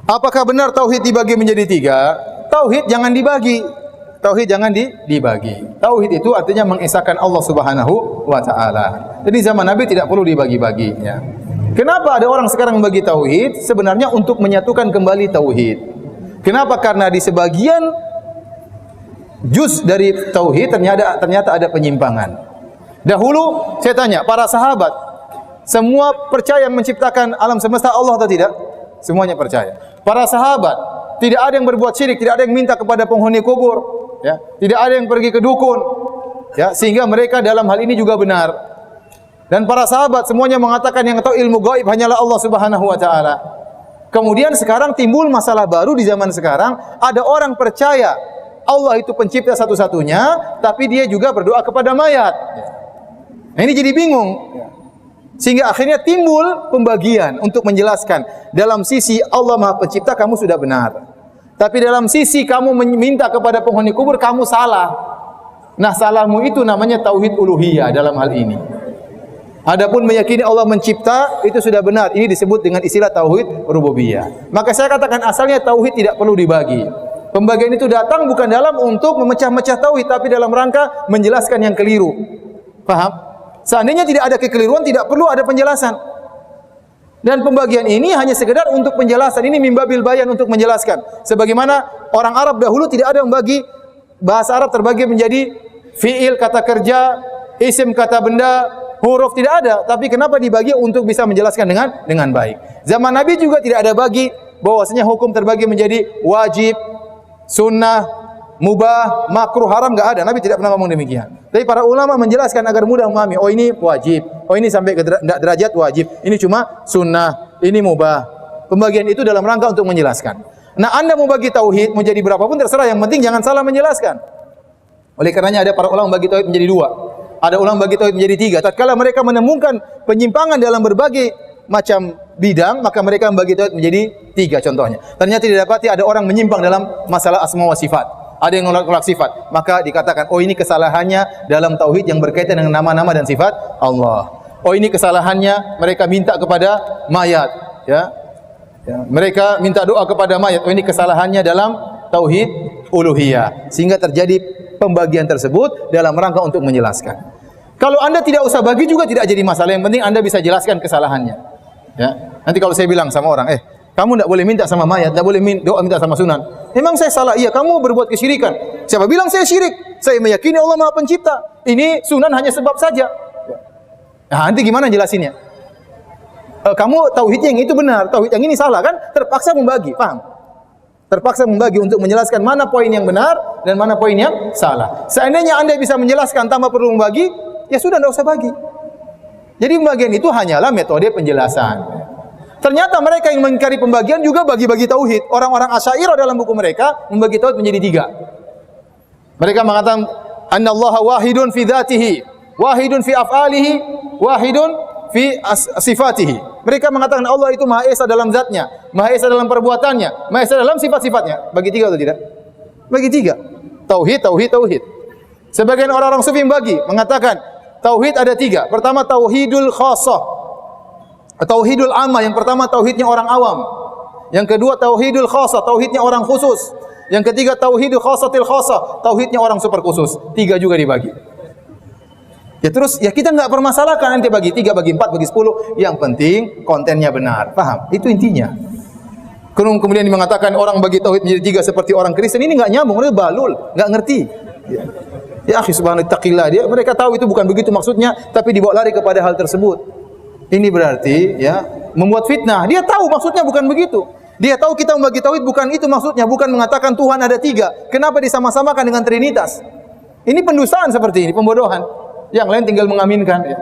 Apakah benar tauhid dibagi menjadi tiga? Tauhid jangan dibagi. Tauhid jangan dibagi. Tauhid itu artinya mengesahkan Allah Subhanahu wa taala. Jadi zaman Nabi tidak perlu dibagi-bagi, ya. Kenapa ada orang sekarang membagi tauhid? Sebenarnya untuk menyatukan kembali tauhid. Kenapa? Karena di sebagian juz dari tauhid ternyata ada penyimpangan. Dahulu saya tanya, para sahabat semua percaya menciptakan alam semesta Allah atau tidak? Semuanya percaya. Para sahabat tidak ada yang berbuat syirik, tidak ada yang minta kepada penghuni kubur, ya. Tidak ada yang pergi ke dukun, ya, sehingga mereka dalam hal ini juga benar. Dan para sahabat semuanya mengatakan yang tahu ilmu gaib hanyalah Allah Subhanahu wa taala. Kemudian sekarang timbul masalah baru di zaman sekarang, ada orang percaya Allah itu pencipta satu-satunya, tapi dia juga berdoa kepada mayat. Nah, ini jadi bingung. Sehingga akhirnya timbul pembagian untuk menjelaskan dalam sisi Allah Maha Pencipta kamu sudah benar. Tapi dalam sisi kamu meminta kepada penghuni kubur kamu salah. Nah, salahmu itu namanya tauhid uluhiyah dalam hal ini. Adapun meyakini Allah mencipta itu sudah benar. Ini disebut dengan istilah tauhid rububiyah. Maka saya katakan asalnya tauhid tidak perlu dibagi. Pembagian itu datang bukan dalam untuk memecah-mecah tauhid, tapi dalam rangka menjelaskan yang keliru. Paham? Seandainya tidak ada kekeliruan, tidak perlu ada penjelasan. Dan pembagian ini hanya sekedar untuk penjelasan. Ini mimbabil bayan untuk menjelaskan. Sebagaimana orang Arab dahulu tidak ada yang membagi bahasa Arab terbagi menjadi fiil kata kerja, isim kata benda, huruf tidak ada, tapi kenapa dibagi untuk bisa menjelaskan dengan baik. Zaman Nabi juga tidak ada bagi bahwasanya hukum terbagi menjadi wajib, sunnah, mubah, makruh, haram, enggak ada. Nabi tidak pernah ngomong demikian. Tapi para ulama menjelaskan agar mudah memahami. Oh ini wajib, oh ini sampai ke derajat wajib, ini cuma sunnah, ini mubah. Pembagian itu dalam rangka untuk menjelaskan. Nah, Anda mau bagi tauhid menjadi berapapun terserah, yang penting jangan salah menjelaskan. Oleh karenanya ada para ulama bagi tauhid menjadi dua. Ada ulama bagi tauhid menjadi tiga. Tatkala mereka menemukan penyimpangan dalam berbagai macam bidang, maka mereka membagi tauhid menjadi tiga contohnya. Ternyata didapati ada orang menyimpang dalam masalah asma wa sifat. Ada yang menolak sifat. Maka dikatakan, oh ini kesalahannya dalam tauhid yang berkaitan dengan nama-nama dan sifat Allah. Oh ini kesalahannya mereka minta kepada mayat. Ya. Mereka minta doa kepada mayat. Oh ini kesalahannya dalam tauhid uluhiyah. Sehingga terjadi pembagian tersebut dalam rangka untuk menjelaskan. Kalau Anda tidak usah bagi juga tidak jadi masalah. Yang penting Anda bisa jelaskan kesalahannya. Ya. Nanti kalau saya bilang sama orang, kamu tidak boleh minta sama mayat, tidak boleh doa minta sama sunan. Memang saya salah, iya kamu berbuat kesyirikan. Siapa bilang saya syirik? Saya meyakini Allah Maha Pencipta. Ini sunan hanya sebab saja. Nah, nanti gimana jelasinnya? Kamu tauhid yang itu benar, tauhid yang ini salah kan? Terpaksa membagi, paham? Terpaksa membagi untuk menjelaskan mana poin yang benar dan mana poin yang salah. Seandainya Anda bisa menjelaskan tanpa perlu membagi, ya sudah tidak usah bagi. Jadi pembagian itu hanyalah metode penjelasan. Ternyata mereka yang mengingkari pembagian juga bagi-bagi tauhid. Orang-orang Asy'ariyah dalam buku mereka membagi tauhid menjadi tiga. Mereka mengatakan annallaha wahidun fi dzatihi, wahidun fi af'alihi, wahidun fi sifatihi. Mereka mengatakan Allah itu Maha Esa dalam zatnya, Maha Esa dalam perbuatannya, Maha Esa dalam sifat-sifatnya. Bagi tiga atau tidak? Bagi tiga. Tauhid, tauhid, tauhid. Sebagian orang-orang sufi bagi mengatakan tauhid ada tiga. Pertama tauhidul khassah, tauhidul amma. Yang pertama tauhidnya orang awam. Yang kedua tauhidul khassah, tauhidnya orang khusus. Yang ketiga tauhidul khassatil khassah, tauhidnya orang super khusus. Tiga juga dibagi. Ya terus ya kita enggak permasalahkan nanti bagi 3, bagi 4, bagi 10. Yang penting kontennya benar. Paham? Itu intinya. Kemudian mengatakan orang bagi tauhid menjadi 3 seperti orang Kristen, ini enggak nyambung, mereka balul, enggak ngerti. Ya akhi subhanallah taqillah, dia mereka tahu itu bukan begitu maksudnya, tapi dibawa lari kepada hal tersebut. Ini berarti ya membuat fitnah. Dia tahu maksudnya bukan begitu. Dia tahu kita membagi tauhid bukan itu maksudnya, bukan mengatakan Tuhan ada 3. Kenapa disama-samakan dengan Trinitas? Ini pendustaan seperti ini, pembodohan. Yang lain tinggal mengaminkan. Ya.